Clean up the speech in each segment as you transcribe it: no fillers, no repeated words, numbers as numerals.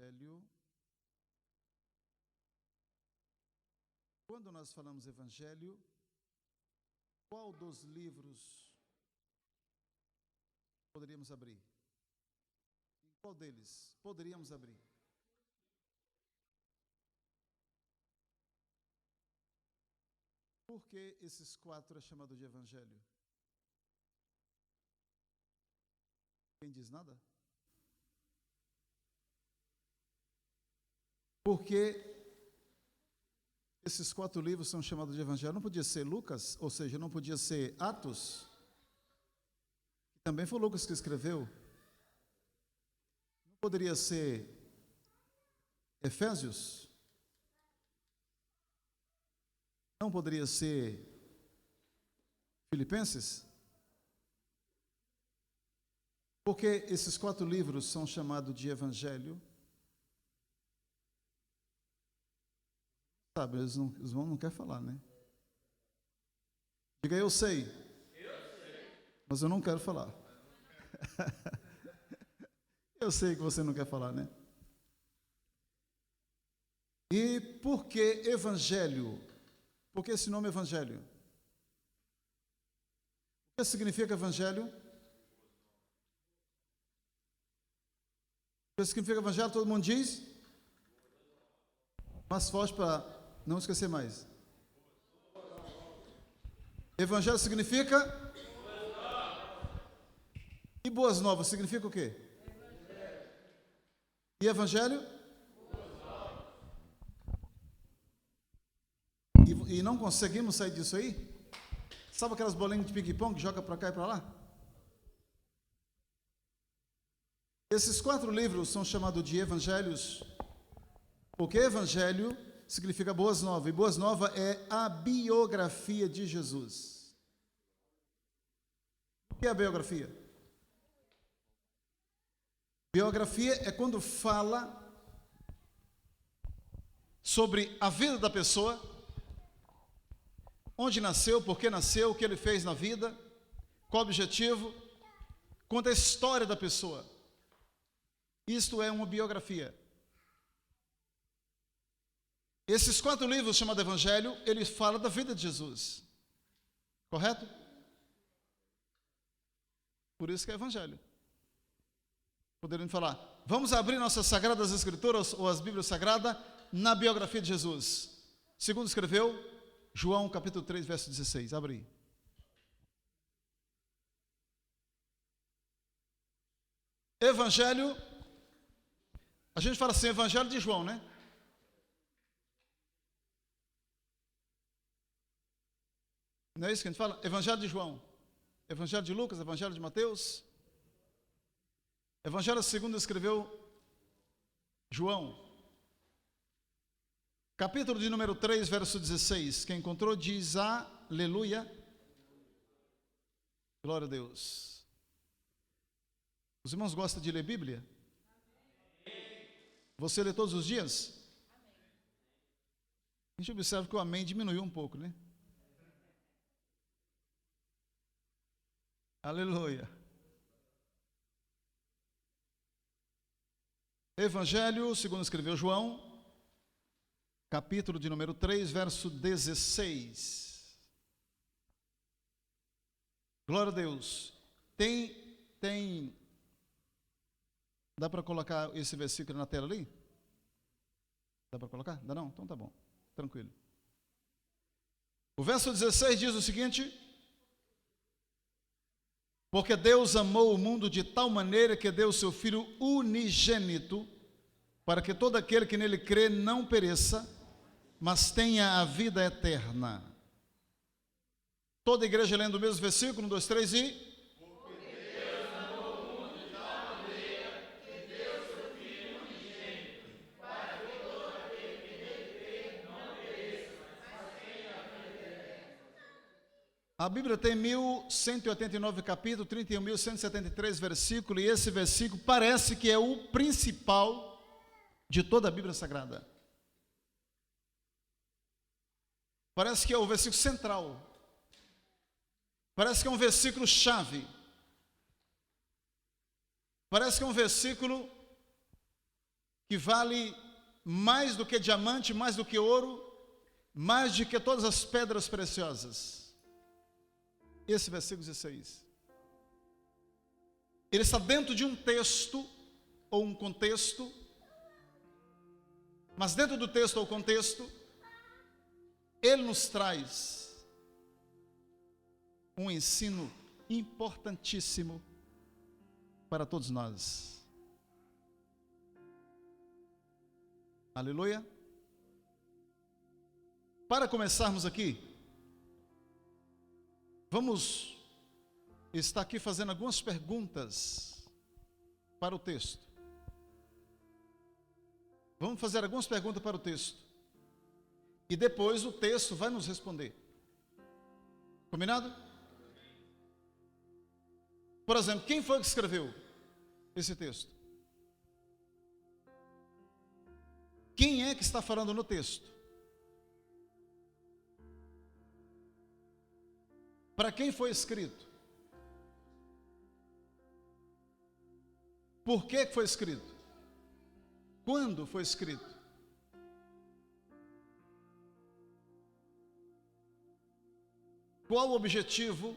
Evangelho, quando nós falamos Evangelho, qual dos livros poderíamos abrir? Qual deles poderíamos abrir? Por que esses 4 é chamado de Evangelho? Quem diz nada? Por que esses 4 livros são chamados de Evangelho? Não podia ser Lucas, ou seja, não podia ser Atos, que também foi Lucas que escreveu. Não poderia ser Efésios? Não poderia ser Filipenses? Por que esses 4 livros são chamados de Evangelho? Sabe, os irmãos não querem falar, né? Diga, eu sei. Mas eu não quero falar. Eu sei que você não quer falar, né? E por que Evangelho? Por que esse nome Evangelho? O que significa Evangelho? O que significa Evangelho? Todo mundo diz? Mais forte para não esquecer mais. Evangelho significa? E boas novas significa o quê? E Evangelho? E não conseguimos sair disso aí? Sabe aquelas bolinhas de ping-pong que joga para cá e para lá? Esses 4 livros são chamados de evangelhos, porque evangelho significa boas novas, e boas novas é a biografia de Jesus. O que é a biografia? Biografia é quando fala sobre a vida da pessoa, onde nasceu, por que nasceu, o que ele fez na vida, qual o objetivo, conta a história da pessoa. Isto é uma biografia. Esses 4 livros chamados Evangelho, ele fala da vida de Jesus. Correto? Por isso que é Evangelho. Poderíamos falar, vamos abrir nossas Sagradas Escrituras ou as Bíblias Sagradas na biografia de Jesus. Segundo escreveu, João capítulo 3, verso 16. Abre aí. Evangelho, a gente fala assim, Evangelho de João, né? Não é isso que a gente fala? Evangelho de João, Evangelho de Lucas, Evangelho de Mateus. Evangelho segundo escreveu João. Capítulo de número 3, verso 16. Quem encontrou diz aleluia. Glória a Deus. Os irmãos gostam de ler Bíblia? Você lê todos os dias? A gente observa que o amém diminuiu um pouco, né? Aleluia. Evangelho, segundo escreveu João, capítulo de número 3, verso 16. Glória a Deus. Dá para colocar esse versículo na tela ali? Dá para colocar? Dá não? Então tá bom. Tranquilo. O verso 16 diz o seguinte: porque Deus amou o mundo de tal maneira que deu o seu Filho unigênito, para que todo aquele que nele crê não pereça, mas tenha a vida eterna. Toda a igreja lendo o mesmo versículo, 1, 2, 3 e... Porque Deus amou o mundo de tal maneira que deu o seu Filho unigênito, para que todo aquele que nele crê não pereça, mas tenha a vida eterna. A Bíblia tem 1189 capítulos, 31.173 versículos, e esse versículo parece que é o principal de toda a Bíblia Sagrada. Parece que é o versículo central. Parece que é um versículo chave. Parece que é um versículo que vale mais do que diamante, mais do que ouro, mais do que todas as pedras preciosas. Esse versículo 16. Ele está dentro de um texto ou um contexto, mas dentro do texto ou contexto, ele nos traz um ensino importantíssimo para todos nós. Aleluia. Para começarmos aqui, vamos estar aqui fazendo algumas perguntas para o texto. Vamos fazer algumas perguntas para o texto. E depois o texto vai nos responder. Combinado? Por exemplo, quem foi que escreveu esse texto? Quem é que está falando no texto? Para quem foi escrito? Por que foi escrito? Quando foi escrito? Qual o objetivo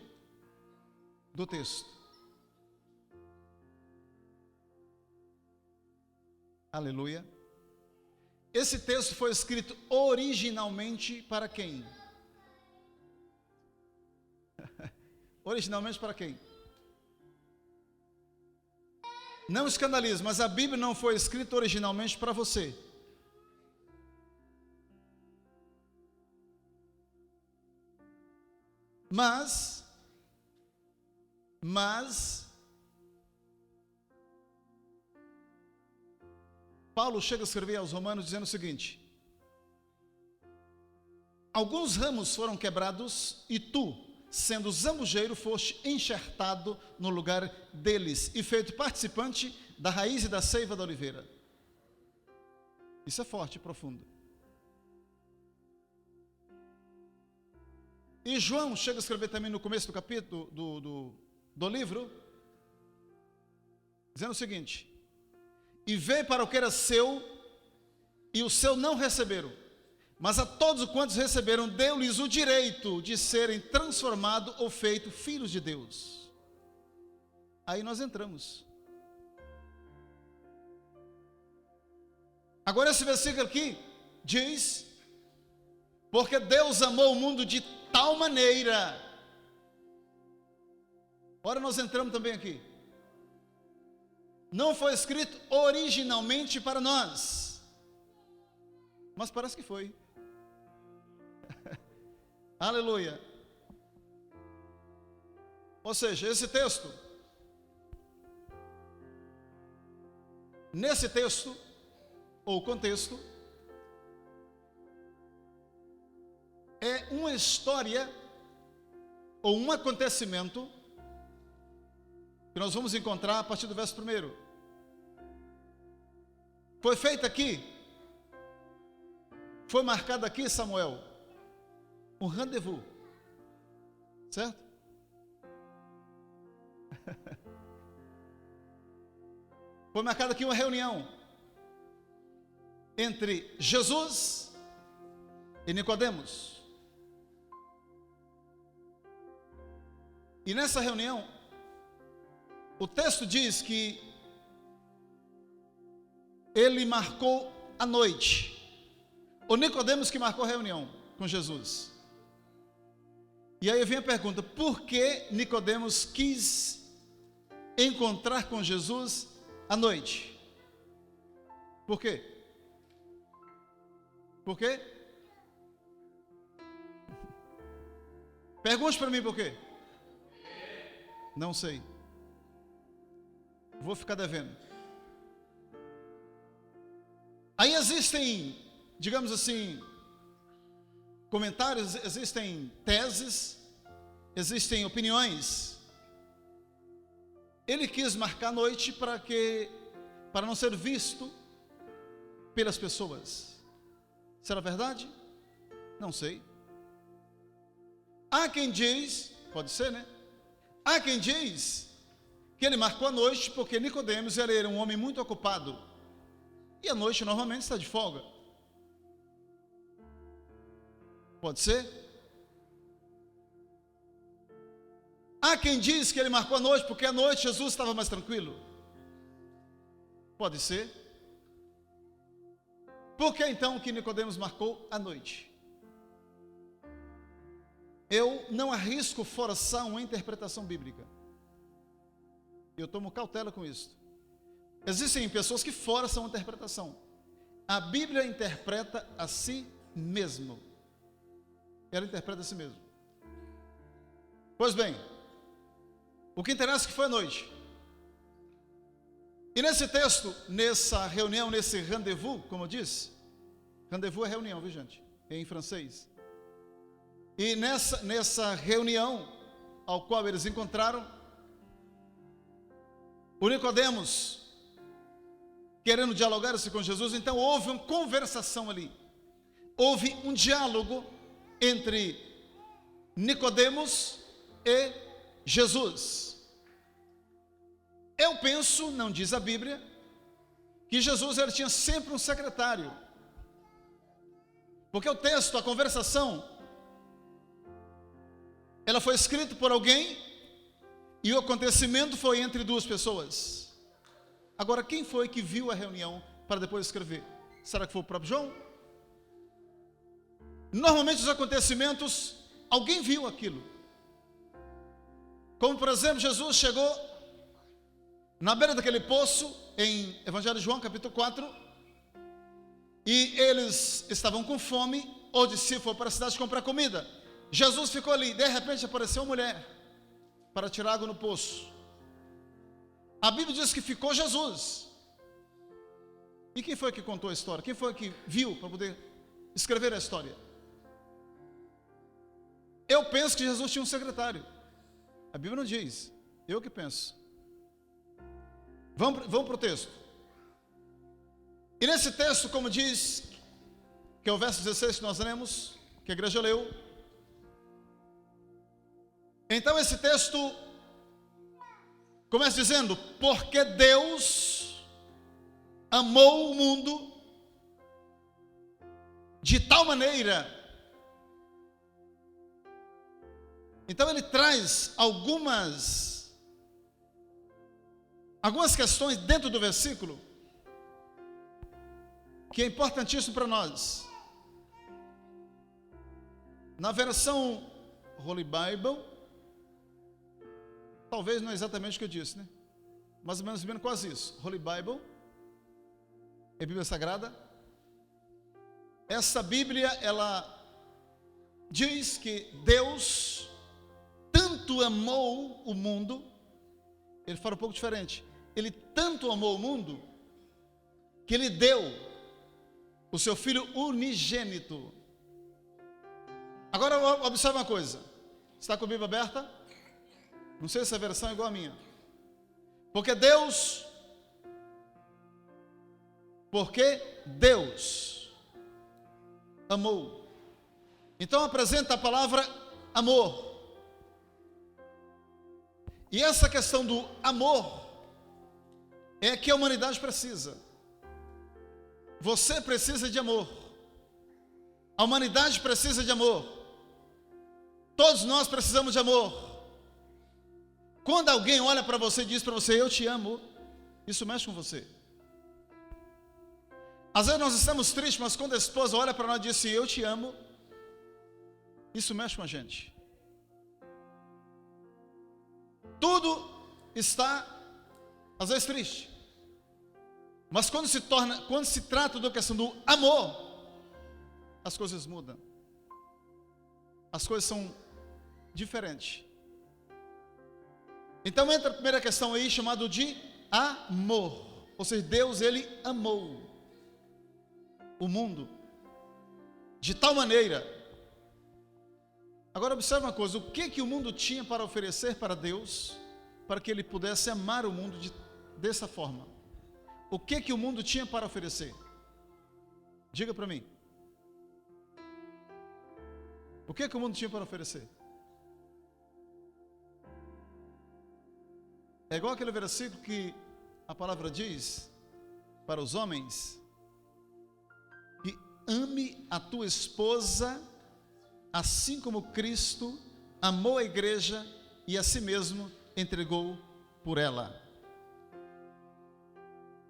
do texto? Aleluia. Esse texto foi escrito originalmente para quem? Originalmente para quem? Não escandalize, mas a Bíblia não foi escrita originalmente para você. Mas Paulo chega a escrever aos Romanos dizendo o seguinte: alguns ramos foram quebrados e tu, sendo zambujeiro, foste enxertado no lugar deles e feito participante da raiz e da seiva da oliveira. Isso é forte e profundo. E João chega a escrever também no começo do capítulo do livro, dizendo o seguinte: e veio para o que era seu, e o seu não receberam, mas a todos quantos receberam, deu-lhes o direito de serem transformados ou feitos filhos de Deus. Aí nós entramos. Agora esse versículo aqui diz: porque Deus amou o mundo de tal maneira. Ora, nós entramos também aqui. Não foi escrito originalmente para nós, mas parece que foi. Aleluia. Ou seja, esse texto, nesse texto ou contexto, é uma história ou um acontecimento que nós vamos encontrar a partir do verso 1. Foi feito aqui, foi marcado aqui, Samuel, um rendezvous, certo? Foi marcada aqui uma reunião entre Jesus e Nicodemos. E nessa reunião, o texto diz que ele marcou a noite. O Nicodemos que marcou a reunião com Jesus. E aí vem a pergunta: por que Nicodemos quis encontrar com Jesus à noite? Por quê? Por quê? Pergunte para mim por quê. Não sei. Vou ficar devendo. Aí existem, digamos assim, comentários, existem teses, existem opiniões. Ele quis marcar a noite para não ser visto pelas pessoas. Será verdade? Não sei. Há quem diz, pode ser, né? Há quem diz que ele marcou a noite porque Nicodemos era um homem muito ocupado. e à noite normalmente está de folga. Pode ser? Há quem diz que ele marcou a noite porque à noite Jesus estava mais tranquilo. Pode ser. Por que então que Nicodemos marcou a noite? Eu não arrisco forçar uma interpretação bíblica. Eu tomo cautela com isso. Existem pessoas que forçam a interpretação. A Bíblia interpreta a si mesmo. Ela interpreta a si mesmo. Pois bem, o que interessa é que foi à noite. E nesse texto, nessa reunião, nesse rendezvous, como eu disse, rendezvous é reunião, viu gente? Em francês. E nessa reunião, ao qual eles encontraram, o Nicodemos, querendo dialogar-se com Jesus, então houve uma conversação ali. Houve um diálogo entre Nicodemos e Jesus. Eu penso, não diz a Bíblia, que Jesus ele tinha sempre um secretário. Porque o texto, a conversação, ela foi escrita por alguém e o acontecimento foi entre duas pessoas. Agora, quem foi que viu a reunião para depois escrever? Será que foi o próprio João? Normalmente os acontecimentos, alguém viu aquilo. Como por exemplo, Jesus chegou na beira daquele poço, em Evangelho de João, capítulo 4, e eles estavam com fome, o discípulo foi para a cidade comprar comida. Jesus ficou ali, de repente apareceu uma mulher para tirar água no poço. A Bíblia diz que ficou Jesus. E quem foi que contou a história? Quem foi que viu para poder escrever a história? Eu penso que Jesus tinha um secretário. A Bíblia não diz, eu que penso. Vamos para o texto. E nesse texto, como diz, que é o verso 16 que nós lemos, que a igreja leu. Então esse texto começa dizendo: porque Deus amou o mundo de tal maneira. Então ele traz algumas questões dentro do versículo que é importantíssimo para nós. Na versão Holy Bible, talvez não é exatamente o que eu disse, né? Mais ou menos quase isso. Holy Bible é Bíblia Sagrada. Essa Bíblia, ela diz que Deus tanto amou o mundo. Ele fala um pouco diferente. Ele tanto amou o mundo que ele deu o seu Filho unigênito. Agora observe uma coisa. Está com a Bíblia aberta? Não sei se a versão é igual a minha. Porque Deus amou. Então apresenta a palavra amor. E essa questão do amor é que a humanidade precisa. Você precisa de amor. A humanidade precisa de amor. Todos nós precisamos de amor. Quando alguém olha para você e diz para você, eu te amo, isso mexe com você. Às vezes nós estamos tristes, mas quando a esposa olha para nós e diz assim, eu te amo, isso mexe com a gente. Tudo está, às vezes, triste. Mas quando se trata da questão do amor, as coisas mudam. As coisas são diferentes. Então entra a primeira questão aí, chamado de amor. Ou seja, Deus, ele amou o mundo de tal maneira. Agora observe uma coisa, o que o mundo tinha para oferecer para Deus, para que ele pudesse amar o mundo dessa forma? O que o mundo tinha para oferecer? Diga para mim. O que o mundo tinha para oferecer? É igual aquele versículo que a palavra diz para os homens, ame a tua esposa, assim como Cristo amou a igreja e a si mesmo entregou por ela.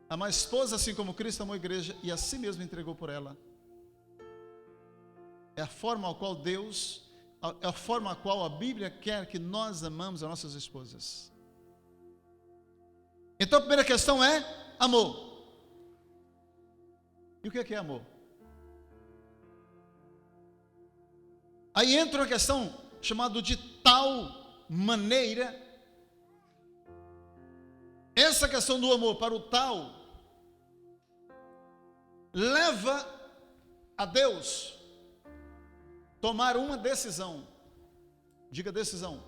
Amar a esposa assim como Cristo amou a igreja e a si mesmo entregou por ela. É a forma a qual Deus, é a forma a qual a Bíblia quer que nós amamos as nossas esposas. Então a primeira questão é amor. E o que é amor? Aí entra uma questão chamada de tal maneira. Essa questão do amor para o tal leva a Deus tomar uma decisão. Diga decisão.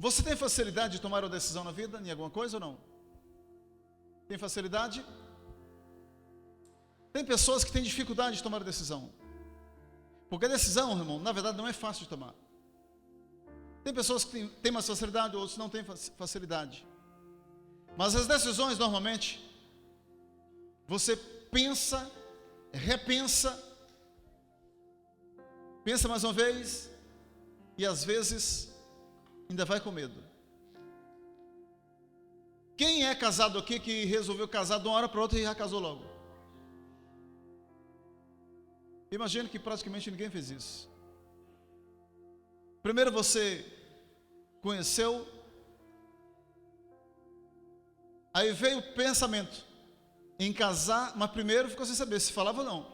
Você tem facilidade de tomar uma decisão na vida, em alguma coisa ou não? Tem facilidade? Tem pessoas que têm dificuldade de tomar decisão. Porque a decisão, irmão, na verdade não é fácil de tomar. Tem pessoas que têm mais facilidade, outros não têm facilidade. Mas as decisões, normalmente, você pensa, repensa, pensa mais uma vez, e às vezes ainda vai com medo. Quem é casado aqui que resolveu casar de uma hora para outra e já casou logo? Imagino que praticamente ninguém fez isso. Primeiro você conheceu, aí veio o pensamento em casar, mas primeiro ficou sem saber se falava ou não.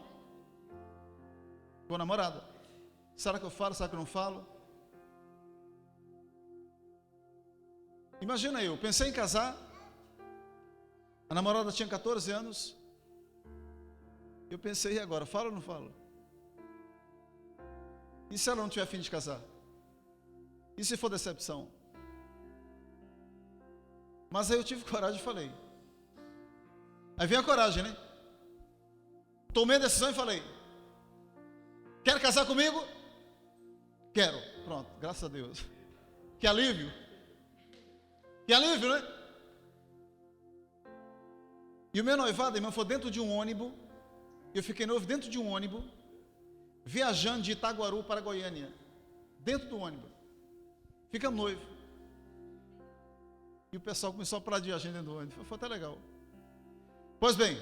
Com a namorada. Será que eu falo, será que eu não falo? Imagina eu pensei em casar, a namorada tinha 14 anos, eu pensei, e agora, falo ou não falo? E se ela não tiver a fim de casar? E se for decepção? Mas aí eu tive coragem e falei. Aí vem a coragem, né? Tomei a decisão e falei: quer casar comigo? Quero. Pronto, graças a Deus. Que alívio. Que alívio, né? E o meu noivado, irmão, foi dentro de um ônibus. Eu fiquei noivo dentro de um ônibus, viajando de Itaguaru para Goiânia. Dentro do ônibus. Ficamos noivos. E o pessoal começou a falar de viagem dentro do ônibus. Foi até legal. Pois bem.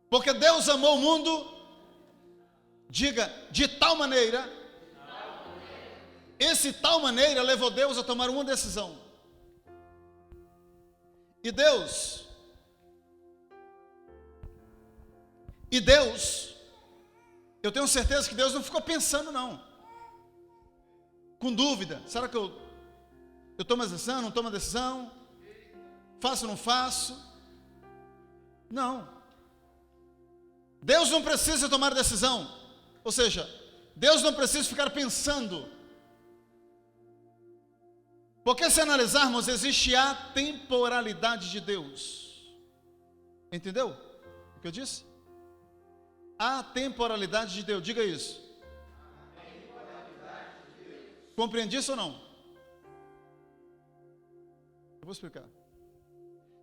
Porque Deus amou o mundo, diga, de tal maneira. Esse tal maneira levou Deus a tomar uma decisão. E Deus, eu tenho certeza que Deus não ficou pensando não, com dúvida, será que eu tomo a decisão, não tomo a decisão, faço ou não faço? Não, Deus não precisa tomar decisão, ou seja, Deus não precisa ficar pensando, porque se analisarmos, existe a temporalidade de Deus, entendeu o que eu disse? A temporalidade de Deus, diga isso. Compreende isso ou não? Eu vou explicar.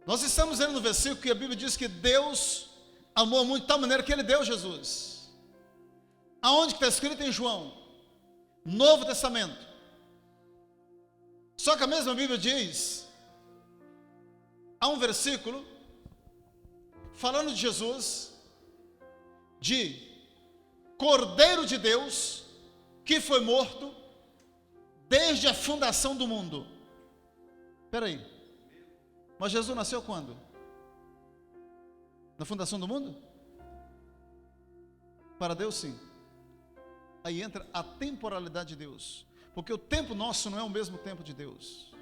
Nós estamos lendo no versículo que a Bíblia diz que Deus amou muito de tal maneira que Ele deu Jesus. Aonde que está escrito em João? Novo Testamento. Só que a mesma Bíblia diz, há um versículo falando de Jesus, de Cordeiro de Deus, que foi morto desde a fundação do mundo. Espera aí, mas Jesus nasceu quando? Na fundação do mundo? Para Deus sim. Aí entra a temporalidade de Deus, porque o tempo nosso não é o mesmo tempo de Deus.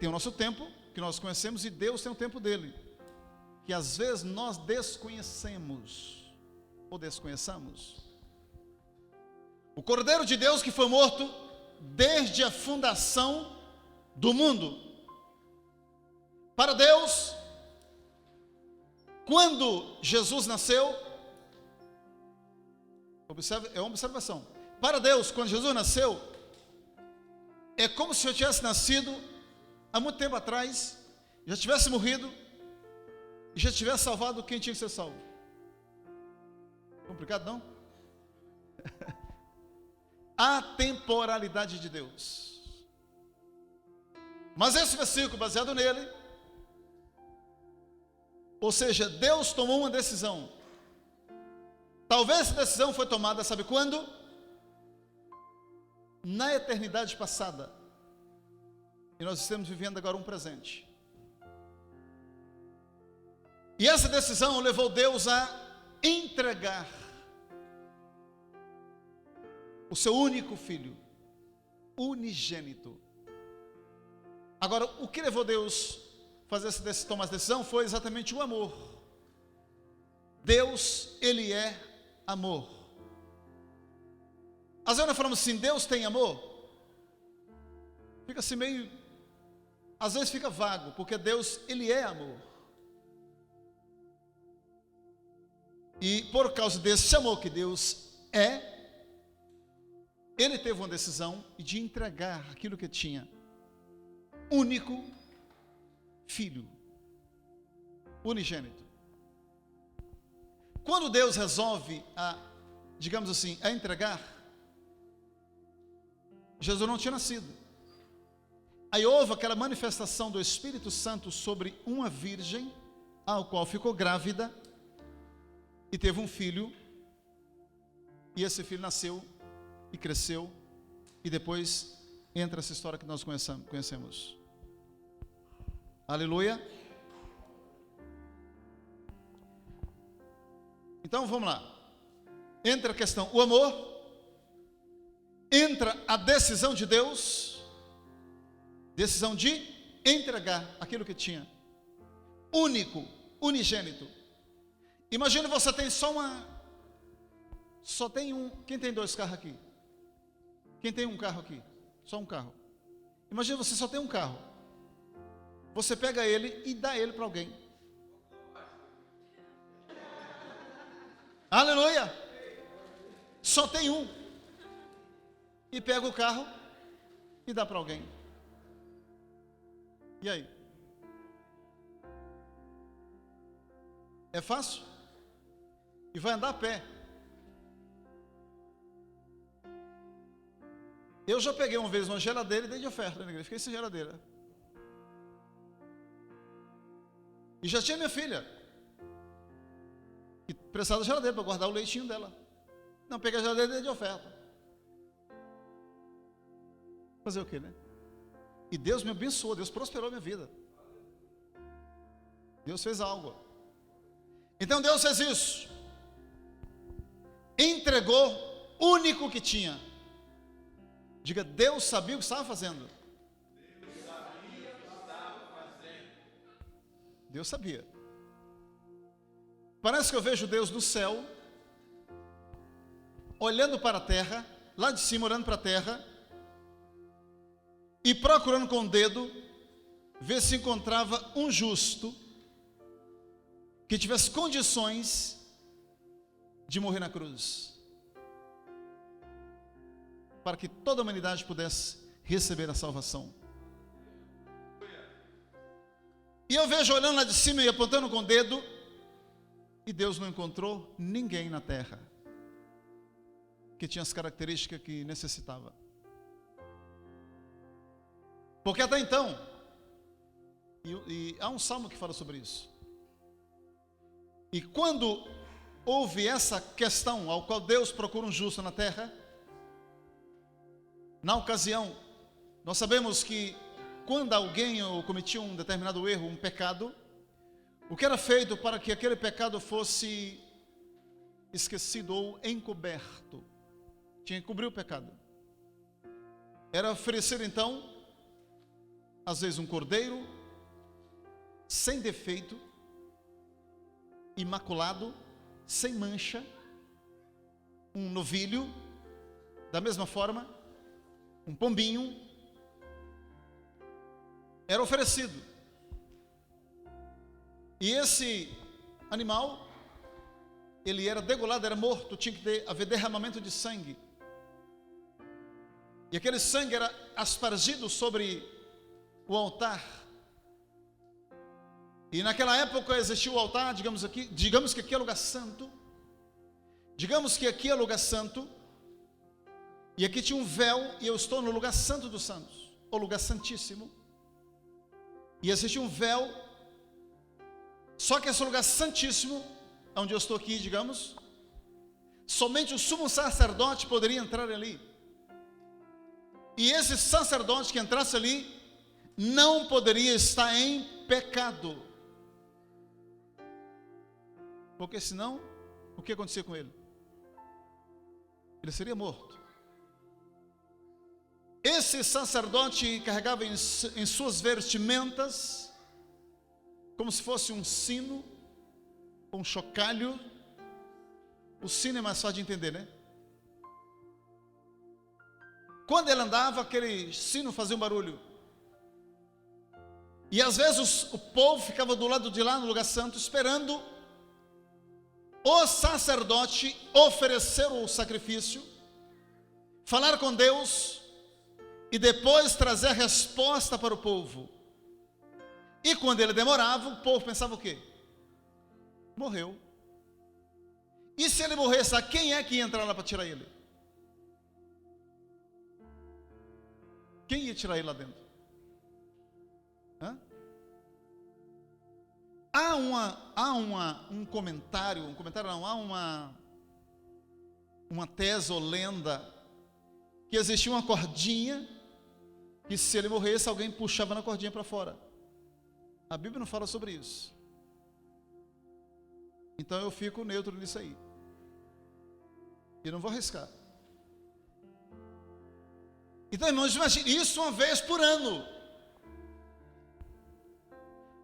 Tem o nosso tempo, que nós conhecemos, e Deus tem o tempo dele, que às vezes nós desconhecemos, ou desconheçamos. O Cordeiro de Deus que foi morto desde a fundação do mundo. Para Deus, quando Jesus nasceu, é uma observação. Para Deus, quando Jesus nasceu, é como se eu tivesse nascido há muito tempo atrás, já tivesse morrido e já tivesse salvado quem tinha que ser salvo. Complicado, não? A temporalidade de Deus. Mas esse versículo, baseado nele, ou seja, Deus tomou uma decisão. Talvez essa decisão foi tomada, sabe quando? Na eternidade passada. E nós estamos vivendo agora um presente. E essa decisão levou Deus a entregar o seu único filho, unigênito. Agora, o que levou Deus a tomar essa decisão foi exatamente o amor. Deus, Ele é amor. Às vezes nós falamos assim, Deus tem amor? Fica assim meio, às vezes fica vago, porque Deus, Ele é amor. E por causa desse amor que Deus é, Ele teve uma decisão de entregar aquilo que tinha, único filho, unigênito. Quando Deus resolve digamos assim, a entregar, Jesus não tinha nascido. Aí houve aquela manifestação do Espírito Santo sobre uma virgem, ao qual ficou grávida, e teve um filho, e esse filho nasceu, e cresceu, e depois entra essa história que nós conhecemos. Aleluia. Então vamos lá. Entra a questão, o amor, entra a decisão de Deus, decisão de entregar aquilo que tinha, único, unigênito. Imagina você tem só tem um, quem tem 2 carros aqui? Quem tem um carro aqui? Só um carro. Imagina você só tem um carro. Você pega ele e dá ele para alguém. Aleluia! Só tem um. E pega o carro e dá para alguém. E aí? É fácil? E vai andar a pé. Eu já peguei uma vez uma geladeira e dei de oferta na igreja. Fiquei sem geladeira. E já tinha minha filha, que precisava da geladeira para guardar o leitinho dela. Não, peguei a geladeira e dei de oferta. Fazer o quê, né? E Deus me abençoou, Deus prosperou a minha vida. Deus fez algo. Então Deus fez isso. Entregou o único que tinha. Diga, Deus sabia o que estava fazendo. Deus sabia o que estava fazendo. Deus sabia. Parece que eu vejo Deus do céu, olhando para a terra, lá de cima olhando para a terra, e procurando com o dedo, ver se encontrava um justo, que tivesse condições de morrer na cruz, para que toda a humanidade pudesse receber a salvação. E eu vejo olhando lá de cima e apontando com o dedo, e Deus não encontrou ninguém na terra que tinha as características que necessitava. Porque até então, e há um salmo que fala sobre isso. E quando houve essa questão ao qual Deus procura um justo na terra, na ocasião, nós sabemos que quando alguém cometia um determinado erro, um pecado, o que era feito para que aquele pecado fosse esquecido ou encoberto? Tinha que cobrir o pecado. Era oferecer então, às vezes um cordeiro, sem defeito, imaculado, sem mancha, um novilho, da mesma forma, um pombinho, era oferecido. E esse animal, ele era degolado, era morto, tinha que haver derramamento de sangue. E aquele sangue era aspergido sobre o altar. E naquela época existia o altar, digamos que aqui é lugar santo. Digamos que aqui é lugar santo. E aqui tinha um véu, e eu estou no lugar santo dos santos, ou lugar santíssimo. E existe um véu. Só que esse lugar santíssimo, onde eu estou aqui, digamos, somente o sumo sacerdote poderia entrar ali. E esse sacerdote que entrasse ali, não poderia estar em pecado. Porque senão, o que acontecia com ele? Ele seria morto. Esse sacerdote carregava em suas vestimentas, como se fosse um sino, um chocalho. O sino é mais fácil de entender, né? Quando ele andava, aquele sino fazia um barulho. E às vezes o povo ficava do lado de lá, no lugar santo, esperando o sacerdote oferecer o sacrifício, falar com Deus e depois trazer a resposta para o povo. E quando ele demorava, o povo pensava o quê? Morreu. E se ele morresse, a quem é que ia entrar lá para tirar ele? Quem ia tirar ele lá dentro? Hã? Há um comentário não, há uma tese ou lenda, que existia uma cordinha, que se ele morresse, alguém puxava na cordinha para fora. A Bíblia não fala sobre isso. Então eu fico neutro nisso aí. E não vou arriscar. Então, irmãos, imagine isso uma vez por ano.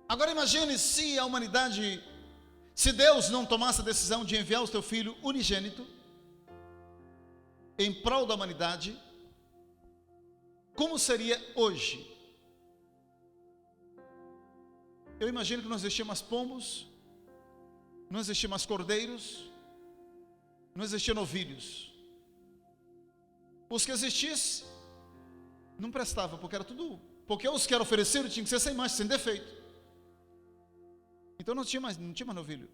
Agora imagine se a humanidade, se Deus não tomasse a decisão de enviar o seu Filho unigênito em prol da humanidade, como seria hoje? Eu imagino que não existiam mais pombos, não existiam mais cordeiros, não existiam novilhos. Os que existissem não prestavam, porque era tudo, porque os que eram oferecidos tinham que ser sem mancha, sem defeito. Então não tinha mais novilho.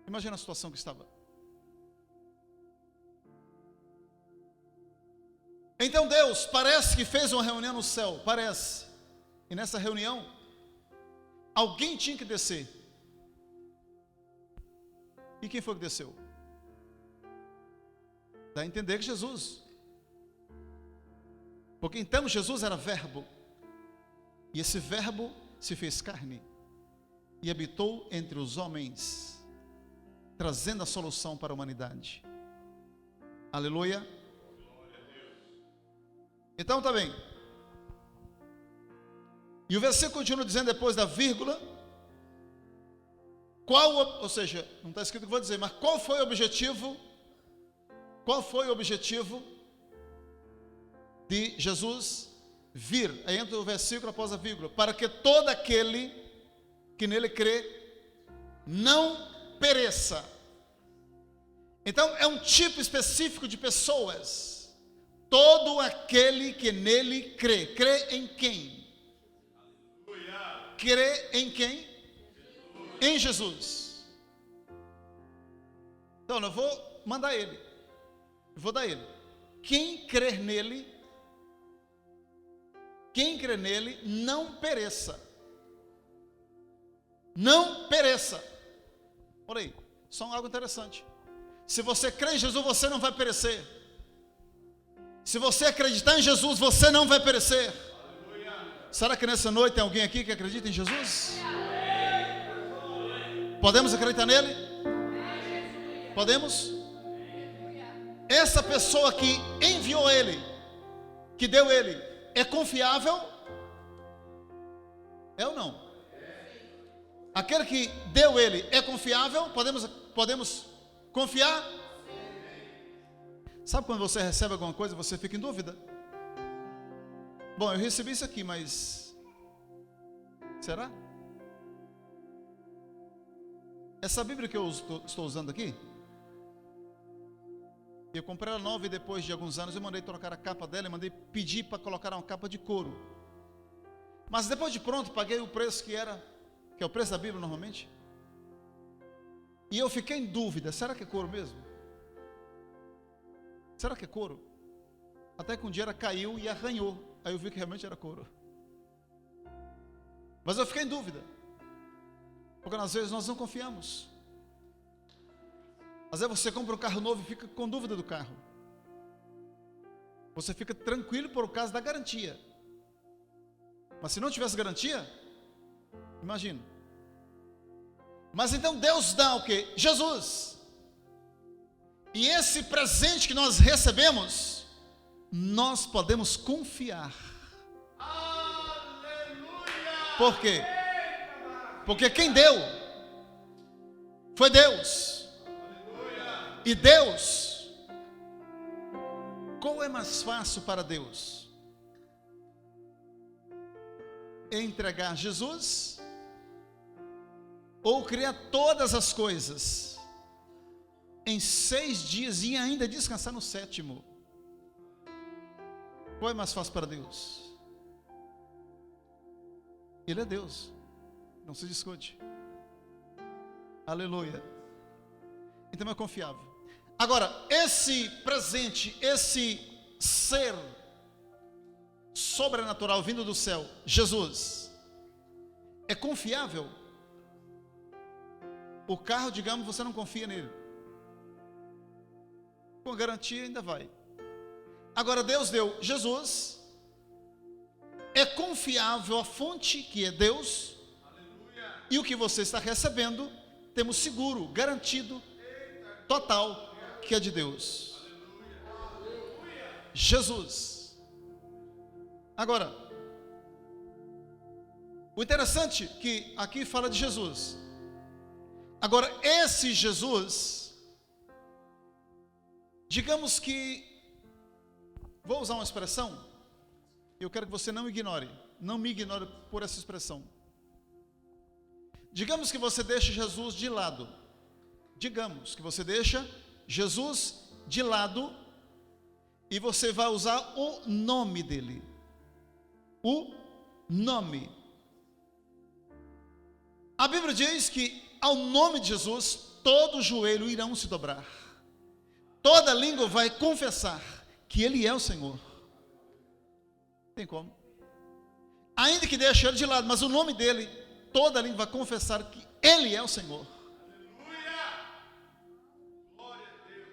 Imagina a situação que estava. Então Deus parece que fez uma reunião no céu, parece. E nessa reunião, alguém tinha que descer. E quem foi que desceu? Dá a entender que Jesus. Porque então Jesus era verbo. E esse verbo se fez carne e habitou entre os homens, trazendo a solução para a humanidade. Aleluia. Então tá bem. E o versículo continua dizendo, depois da vírgula, ou seja, não está escrito o que eu vou dizer, mas qual foi o objetivo? Qual foi o objetivo de Jesus vir? Aí entra o versículo após a vírgula, para que todo aquele que nele crê não pereça. Então é um tipo específico de pessoas. Todo aquele que nele crê. Crê em quem? Crê em quem? Em Jesus. Então eu vou mandar ele. Eu vou dar ele. Quem crer nele, não pereça. Não pereça. Por aí, só algo interessante. Se você crê em Jesus, você não vai perecer. Se você acreditar em Jesus, você não vai perecer. Aleluia. Será que nessa noite tem alguém aqui que acredita em Jesus? Podemos acreditar nele? Podemos? Essa pessoa que enviou ele, que deu ele, é confiável? É ou não? Aquele que deu ele é confiável? Podemos confiar? Sabe quando você recebe alguma coisa, você fica em dúvida? Bom, eu recebi isso aqui, mas será? Essa Bíblia que eu estou usando aqui, eu comprei ela nova e depois de alguns anos eu mandei trocar a capa dela e mandei pedir para colocar uma capa de couro. Mas depois de pronto, paguei o preço que é o preço da Bíblia normalmente. E eu fiquei em dúvida, será que é couro mesmo? Será que é couro? Até que um dia ela caiu e arranhou. Aí eu vi que realmente era couro. Mas eu fiquei em dúvida. Porque às vezes nós não confiamos. Às vezes você compra um carro novo e fica com dúvida do carro. Você fica tranquilo por causa da garantia. Mas se não tivesse garantia, imagina. Mas então Deus dá o quê? Jesus. E esse presente que nós recebemos, nós podemos confiar. Aleluia! Por quê? Porque quem deu foi Deus. Aleluia! E Deus, qual é mais fácil para Deus? Entregar Jesus ou criar todas as coisas em 6 dias e ainda descansar no 7º? Qual é mais fácil para Deus? Ele é Deus, não se discute. Aleluia. Então é confiável. Agora, esse presente, esse ser sobrenatural vindo do céu, Jesus, é confiável? O carro, digamos, você não confia nele. Com garantia ainda vai. Agora Deus deu Jesus. É confiável a fonte que é Deus. Aleluia! E o que você está recebendo, temos seguro, garantido, total, que é de Deus. Jesus. Agora, o interessante é que aqui fala de Jesus. Agora, esse Jesus, digamos que, vou usar uma expressão, eu quero que você não me ignore por essa expressão. Digamos que você deixa Jesus de lado. Digamos que você deixa Jesus de lado e você vai usar o nome dele. O nome. A Bíblia diz que ao nome de Jesus todo joelho irão se dobrar. Toda língua vai confessar que Ele é o Senhor. Tem como? Ainda que deixe Ele de lado, mas o nome dele, toda língua vai confessar que Ele é o Senhor.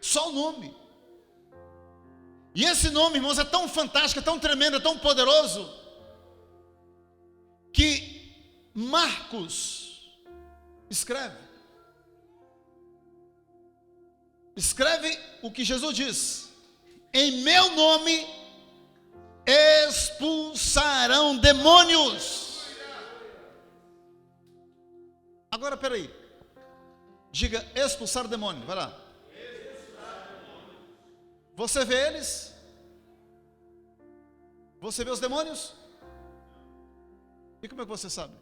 Só o nome. E esse nome, irmãos, é tão fantástico, é tão tremendo, é tão poderoso, que Marcos escreve o que Jesus diz: em meu nome expulsarão demônios. Agora peraí, diga expulsar demônio, vai lá. Você vê eles? Você vê os demônios? E como é que você sabe?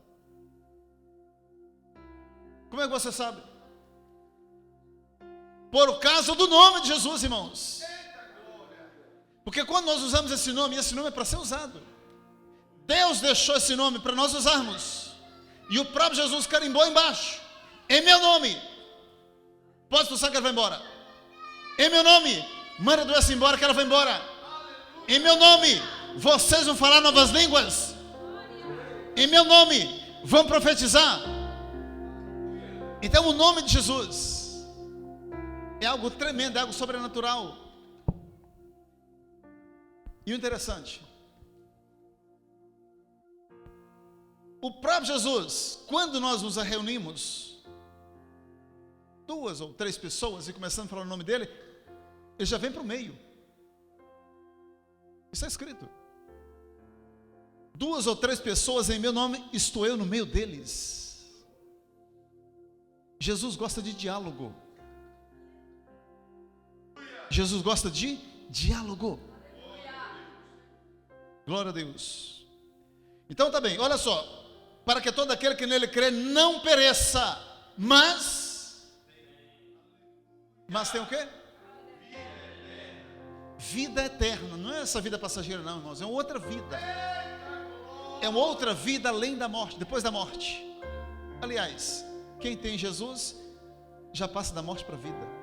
Como é que você sabe? Por causa do nome de Jesus, irmãos. Porque quando nós usamos esse nome é para ser usado. Deus deixou esse nome para nós usarmos. E o próprio Jesus carimbou embaixo: em meu nome, pode expulsar que ela vai embora. Em meu nome, manda a doença embora que ela vai embora. Em meu nome, vocês vão falar novas línguas. Em meu nome, vão profetizar. Então o nome de Jesus é algo tremendo, é algo sobrenatural. E o interessante, o próprio Jesus, quando nós nos reunimos, 2 ou 3 pessoas, e começamos a falar o nome dele, ele já vem para o meio. Isso é escrito: 2 ou 3 pessoas em meu nome, estou eu no meio deles. Jesus gosta de diálogo. Jesus gosta de diálogo. Glória a Deus. Então tá bem, olha só: para que todo aquele que nele crê não pereça, mas tem o quê? Vida eterna. Não é essa vida passageira não, irmãos, é outra vida. é uma outra vida além da morte, depois da morte. Aliás, quem tem Jesus já passa da morte para a vida.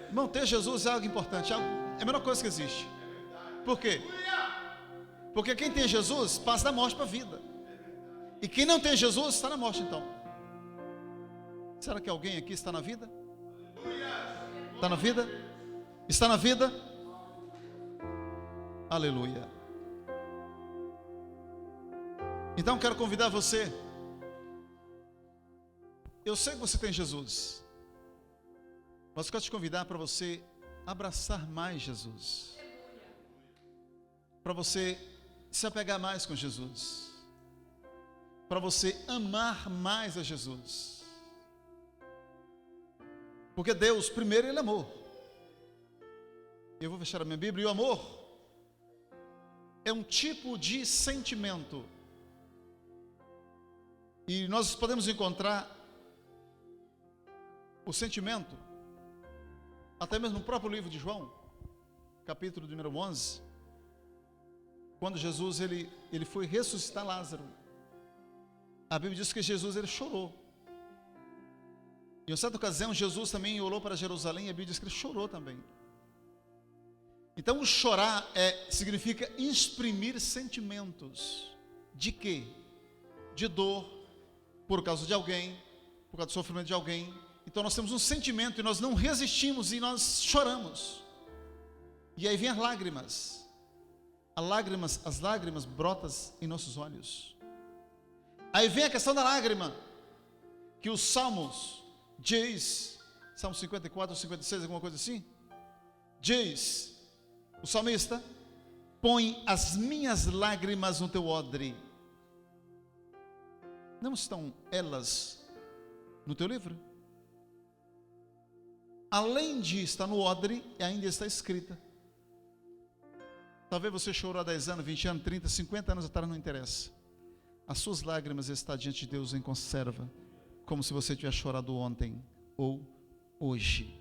Irmão, ter Jesus é algo importante, é a melhor coisa que existe. Por quê? Porque quem tem Jesus passa da morte para a vida. E quem não tem Jesus está na morte então. Será que alguém aqui está na vida? Está na vida? Está na vida? Aleluia. Então quero convidar você. Eu sei que você tem Jesus, mas quero te convidar para você abraçar mais Jesus, para você se apegar mais com Jesus, para você amar mais a Jesus. Porque Deus, primeiro, Ele é amor. Eu vou fechar a minha Bíblia. E o amor é um tipo de sentimento. E nós podemos encontrar o sentimento até mesmo no próprio livro de João, capítulo número 11, quando Jesus ele foi ressuscitar Lázaro. A Bíblia diz que Jesus ele chorou. Em uma certa ocasião, Jesus também olhou para Jerusalém, e a Bíblia diz que ele chorou também. Então, o chorar significa exprimir sentimentos. De quê? De dor, por causa de alguém, por causa do sofrimento de alguém. Então, nós temos um sentimento e nós não resistimos e nós choramos. E aí vem as lágrimas. As lágrimas brotam em nossos olhos. Aí vem a questão da lágrima, que os Salmos diz, Salmo 54 ou 56, alguma coisa assim, diz o salmista: põe as minhas lágrimas no teu odre. Não estão elas no teu livro? Além de estar no odre, ainda está escrita. Talvez você chorou há 10 anos, 20 anos, 30, 50 anos atrás, não interessa. As suas lágrimas estão diante de Deus em conserva, como se você tivesse chorado ontem ou hoje.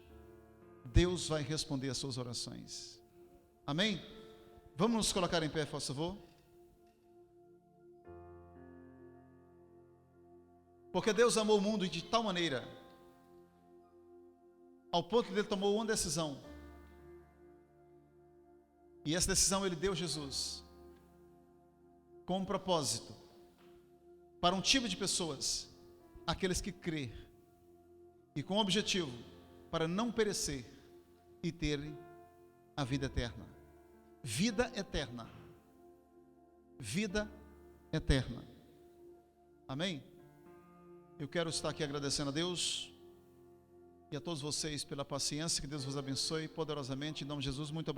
Deus vai responder as suas orações. Amém? Vamos nos colocar em pé, por favor. Porque Deus amou o mundo de tal maneira, ao ponto de Ele tomou uma decisão. E essa decisão Ele deu Jesus, com um propósito, para um tipo de pessoas, aqueles que crê, e com o objetivo, para não perecer e terem a vida eterna. Vida eterna. Vida eterna. Amém? Eu quero estar aqui agradecendo a Deus e a todos vocês pela paciência. Que Deus vos abençoe poderosamente. Em nome de Jesus, muito obrigado.